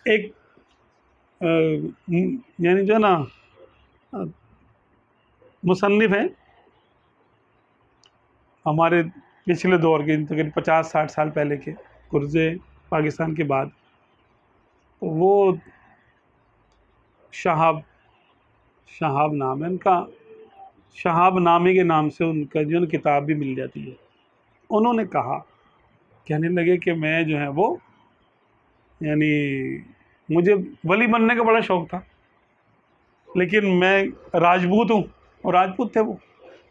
ایک یعنی جو نا مصنف ہیں ہمارے پچھلے دور کے تقریباً 50-60 سال پہلے کے، قرضے پاکستان کے بعد، وہ شہاب نام ہے ان کا، شہاب نامے کے نام سے ان کا جو ہے کتاب بھی مل جاتی ہے۔ انہوں نے کہا، کہنے لگے کہ میں جو ہے وہ یعنی مجھے ولی بننے کا بڑا شوق تھا، لیکن میں راجپوت ہوں، اور راجپوت تھے وہ،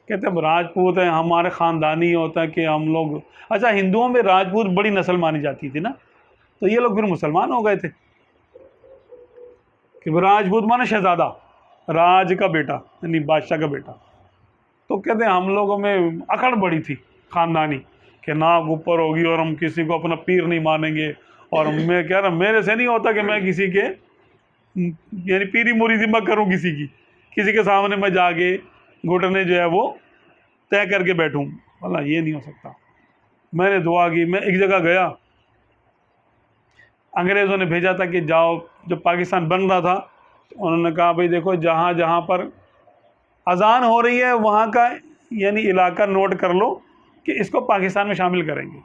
کہتے ہیں راجپوت ہیں، ہمارے خاندانی ہوتا ہے کہ ہم لوگ، اچھا ہندوؤں میں راجپوت بڑی نسل مانی جاتی تھی نا، تو یہ لوگ پھر مسلمان ہو گئے تھے کہ راجپوت مانا شہزادہ، راج کا بیٹا یعنی بادشاہ کا بیٹا۔ تو کہتے ہیں ہم لوگوں میں اکڑ بڑی تھی خاندانی کہ ناک اوپر ہوگی اور ہم کسی کو اپنا پیر نہیں مانیں گے، اور میں کہہ رہا میرے سے نہیں ہوتا کہ میں کسی کے یعنی پیری مریدی میں کروں، کسی کے سامنے میں جا کے گھٹنے جو ہے وہ طے کر کے بیٹھوں، اللہ یہ نہیں ہو سکتا۔ میں نے دعا کی، میں ایک جگہ گیا، انگریزوں نے بھیجا تھا کہ جاؤ، جب پاکستان بن رہا تھا تو انہوں نے کہا بھئی دیکھو جہاں جہاں پر اذان ہو رہی ہے وہاں کا یعنی علاقہ نوٹ کر لو کہ اس کو پاکستان میں شامل کریں گے۔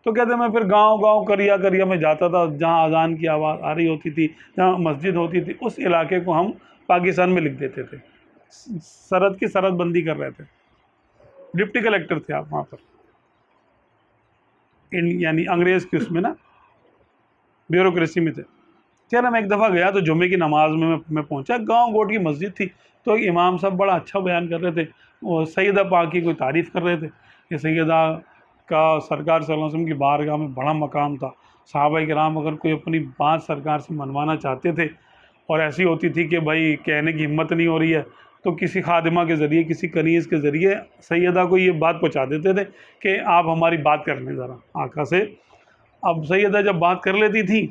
تو کہتے ہیں میں پھر گاؤں کریا میں جاتا تھا، جہاں اذان کی آواز آ رہی ہوتی تھی، جہاں مسجد ہوتی تھی، اس علاقے کو ہم پاکستان میں لکھ دیتے تھے، سرحد کی سرحد بندی کر رہے تھے۔ ڈپٹی کلیکٹر تھے آپ وہاں پر، یعنی انگریز کی اس میں نا بیوروکریسی میں تھے۔ چلو میں ایک دفعہ گیا تو جمعے کی نماز میں پہنچا، گاؤں گوٹ کی مسجد تھی، تو ایک امام صاحب بڑا اچھا بیان کر رہے تھے، وہ سیدہ پاک کی کوئی تعریف کر رہے تھے کہ سیدہ کا سرکار صلی اللہ علیہ وسلم کی بارگاہ میں بڑا مقام تھا، صحابہ کرام اگر کوئی اپنی بات سرکار سے منوانا چاہتے تھے اور ایسی ہوتی تھی کہ بھائی کہنے کی ہمت نہیں ہو رہی ہے تو کسی خادمہ کے ذریعے، کسی کنیز کے ذریعے سیدہ کو یہ بات پہنچا دیتے تھے کہ آپ ہماری بات کر لیں ذرا آقا سے۔ اب سیدہ جب بات کر لیتی تھی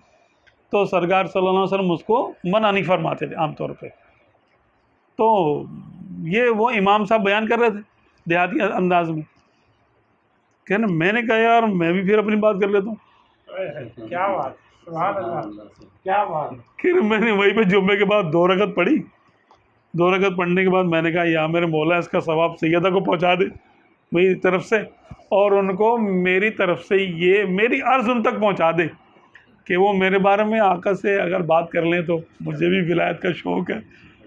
تو سرکار صلی اللہ علیہ وسلم اس کو منع نہیں فرماتے تھے عام طور پہ۔ تو یہ وہ امام صاحب بیان کر رہے تھے دیہاتی انداز میں، کہنا میں نے کہا یار میں بھی پھر اپنی بات کر لیتا ہوں، کیا بات، سبحان اللہ، کیا بات۔ پھر میں نے وہیں پہ جمعے کے بعد 2 رکعت پڑھی، 2 رکعت پڑھنے کے بعد میں نے کہا یا میرے مولا اس کا ثواب سیدہ کو پہنچا دے میری طرف سے، اور ان کو میری طرف سے یہ میری عرض ان تک پہنچا دے کہ وہ میرے بارے میں آقا سے اگر بات کر لیں تو مجھے بھی ولایت کا شوق ہے،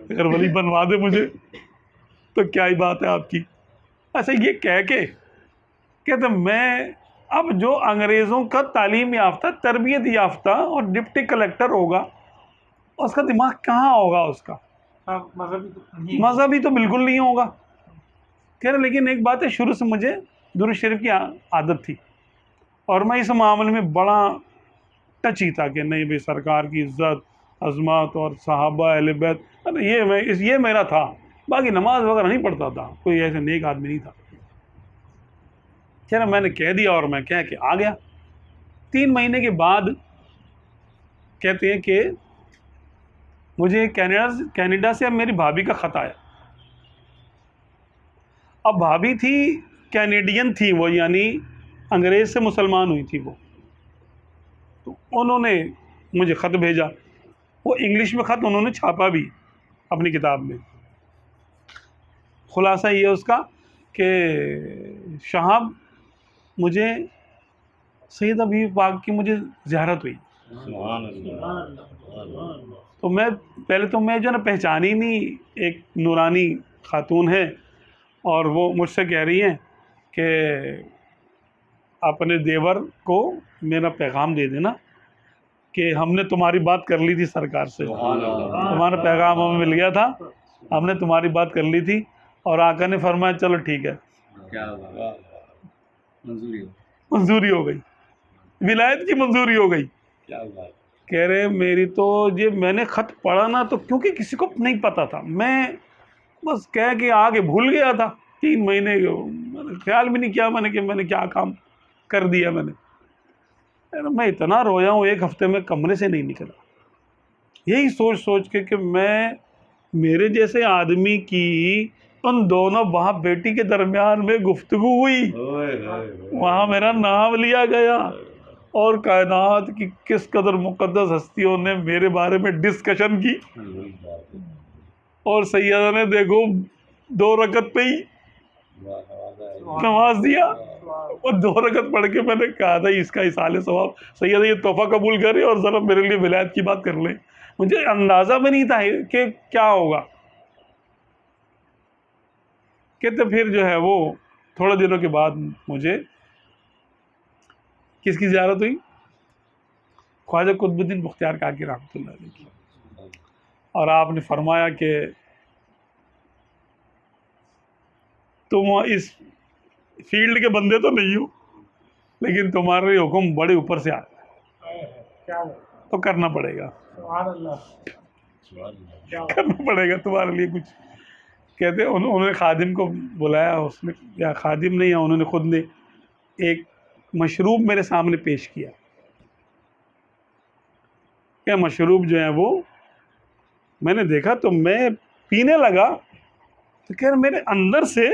اگر ولی بنوا دے مجھے تو کیا ہی بات ہے آپ کی۔ اچھا یہ کہہ کے کہتے میں اب جو انگریزوں کا تعلیم یافتہ، تربیت یافتہ اور ڈپٹی کلیکٹر ہوگا، اس کا دماغ کہاں ہوگا، اس کا مذہبی تو بالکل نہیں ہوگا۔ کہہ رہے لیکن ایک بات ہے، شروع سے مجھے درود شریف کی عادت تھی اور میں اس معاملے میں بڑا ٹچی تھا کہ نہیں بھائی سرکار کی عزت، عظمت اور صحابہ اہل بیت، یہ میرا تھا، باقی نماز وغیرہ نہیں پڑھتا تھا، کوئی ایسے نیک آدمی نہیں تھا۔ چلو میں نے کہہ دیا اور میں کہہ کے آ گیا۔ 3 مہینے کے بعد کہتے ہیں کہ مجھے کینیڈا سے اب میری بھابھی کا خط آیا۔ اب بھابھی تھی کینیڈین تھی وہ، یعنی انگریز سے مسلمان ہوئی تھی وہ، تو انہوں نے مجھے خط بھیجا، وہ انگلش میں خط انہوں نے چھاپا بھی اپنی کتاب میں۔ خلاصہ یہ اس کا کہ شہاب مجھے سیدہ بیوی پاک کی مجھے زیارت ہوئی، تو میں پہلے تو میں جو نا پہچانی نہیں، ایک نورانی خاتون ہے اور وہ مجھ سے کہہ رہی ہیں کہ اپنے دیور کو میرا پیغام دے دینا کہ ہم نے تمہاری بات کر لی تھی سرکار سے، تمہارا پیغام ہمیں مل گیا تھا، ہم نے تمہاری بات کر لی تھی، اور آقا نے فرمایا چلو ٹھیک ہے، منظوری ہو گئی، ولایت کی منظوری ہو گئی۔ کہہ رہے میری تو یہ میں نے خط پڑھا نا تو کیونکہ کسی کو نہیں پتا تھا، میں بس کہہ کے آگے بھول گیا تھا، 3 مہینے خیال بھی نہیں کیا میں نے کہ میں نے کیا کام کر دیا میں نے۔ میں اتنا رویا ہوں 1 ہفتے میں کمرے سے نہیں نکلا، یہی سوچ کے کہ میرے جیسے آدمی کی ان دونوں باپ بیٹی کے درمیان میں گفتگو ہوئی، وہاں میرا نام لیا گیا، اور کائنات کی کس قدر مقدس ہستیوں نے میرے بارے میں ڈسکشن کی، اور سیدہ نے دیکھو 2 رکعت پہ ہی نماز دیا، اور 2 رکعت پڑھ کے میں نے کہا تھا اس کا اصال ثواب سیدہ یہ تحفہ قبول کرے اور ذرا میرے لیے ولایت کی بات کر لیں۔ مجھے اندازہ بھی نہیں تھا کہ کیا ہوگا۔ کہتے پھر جو ہے وہ تھوڑے دنوں کے بعد مجھے کس کی زیارت ہوئی؟ خواجہ قطب الدین بختیار کاکی رحمۃ اللہ علیہ کی، اور آپ نے فرمایا کہ تم اس فیلڈ کے بندے تو نہیں ہو، لیکن تمہارے حکم بڑے اوپر سے آتا ہے، کیا تو کرنا پڑے گا، سبحان اللہ، کرنا پڑے گا تمہارے لیے کچھ۔ کہتے انہوں نے خادم کو بلایا، اس نے یا خادم نے یا انہوں نے خود نے ایک مشروب میرے سامنے پیش کیا کہ مشروب جو ہے وہ میں نے دیکھا تو میں پینے لگا، تو کہ میرے اندر سے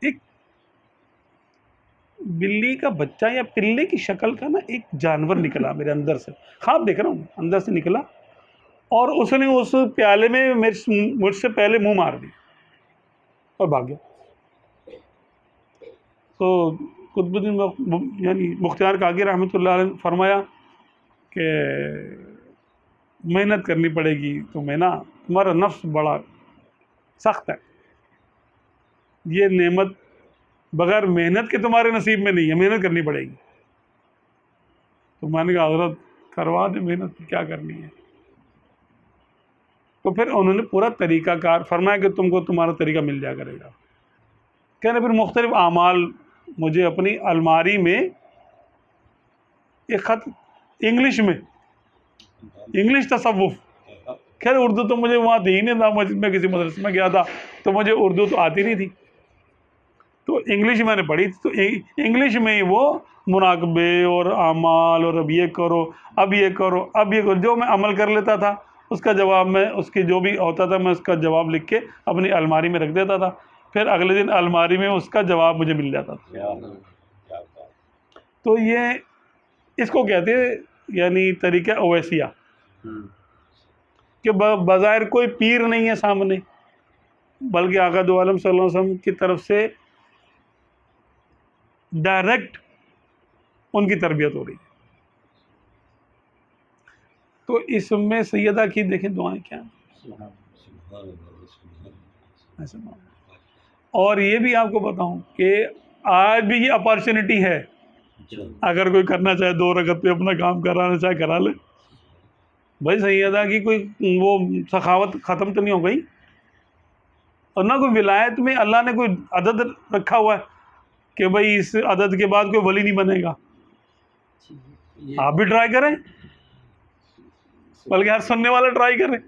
ایک بلی کا بچہ یا پلے کی شکل کا نا ایک جانور نکلا میرے اندر سے، خواب دیکھ رہا ہوں، اندر سے نکلا، اور اس نے اس پیالے میں مجھ سے پہلے منہ مار دی اور بھاگ گیا۔ تو قطب الدین یعنی بختیار کاکی رحمۃ اللہ علیہ نے فرمایا کہ محنت کرنی پڑے گی تمہیں نا، تمہارا نفس بڑا سخت ہے، یہ نعمت بغیر محنت کے تمہارے نصیب میں نہیں ہے، محنت کرنی پڑے گی۔ تو میں نے کہا حضرت کروا دیں محنت، کیا کرنی ہے؟ تو پھر انہوں نے پورا طریقہ کار فرمایا کہ تم کو تمہارا طریقہ مل جایا کرے گا۔ کہنے پھر مختلف اعمال مجھے اپنی الماری میں ایک خط انگلش میں، انگلش تصوف، خیر اردو تو مجھے وہاں تھی ہی نہیں تھا، میں کسی مدرسے میں گیا تھا تو مجھے اردو تو آتی نہیں تھی، تو انگلش میں نے پڑھی تھی، تو انگلش میں ہی وہ مراقبے اور اعمال اور اب یہ کرو، اب یہ کرو، اب یہ کرو، جو میں عمل کر لیتا تھا اس کا جواب میں، اس کی جو بھی ہوتا تھا میں اس کا جواب لکھ کے اپنی الماری میں رکھ دیتا تھا، پھر اگلے دن الماری میں اس کا جواب مجھے مل جاتا تھا۔ تو یہ اس کو کہتے ہیں یعنی طریقہ اویسیہ، کہ بظاہر کوئی پیر نہیں ہے سامنے، بلکہ آقا دو عالم صلی اللہ علیہ وسلم کی طرف سے ڈائریکٹ ان کی تربیت ہو رہی ہے۔ تو اس میں سیدہ کی دیکھیں دعائیں کیا ہیں، اور یہ بھی آپ کو بتاؤں کہ آج بھی یہ اپارچونٹی ہے، اگر کوئی کرنا چاہے 2 رکعت پہ اپنا کام کرانا چاہے کرا لے۔ بھائی سیدہ کی کوئی وہ سخاوت ختم تو نہیں ہو گئی، اور نہ کوئی ولایت میں اللہ نے کوئی عدد رکھا ہوا ہے کہ بھائی اس عدد کے بعد کوئی ولی نہیں بنے گا۔ آپ بھی ٹرائی کریں، بلکہ ہر سننے والا ٹرائی کریں۔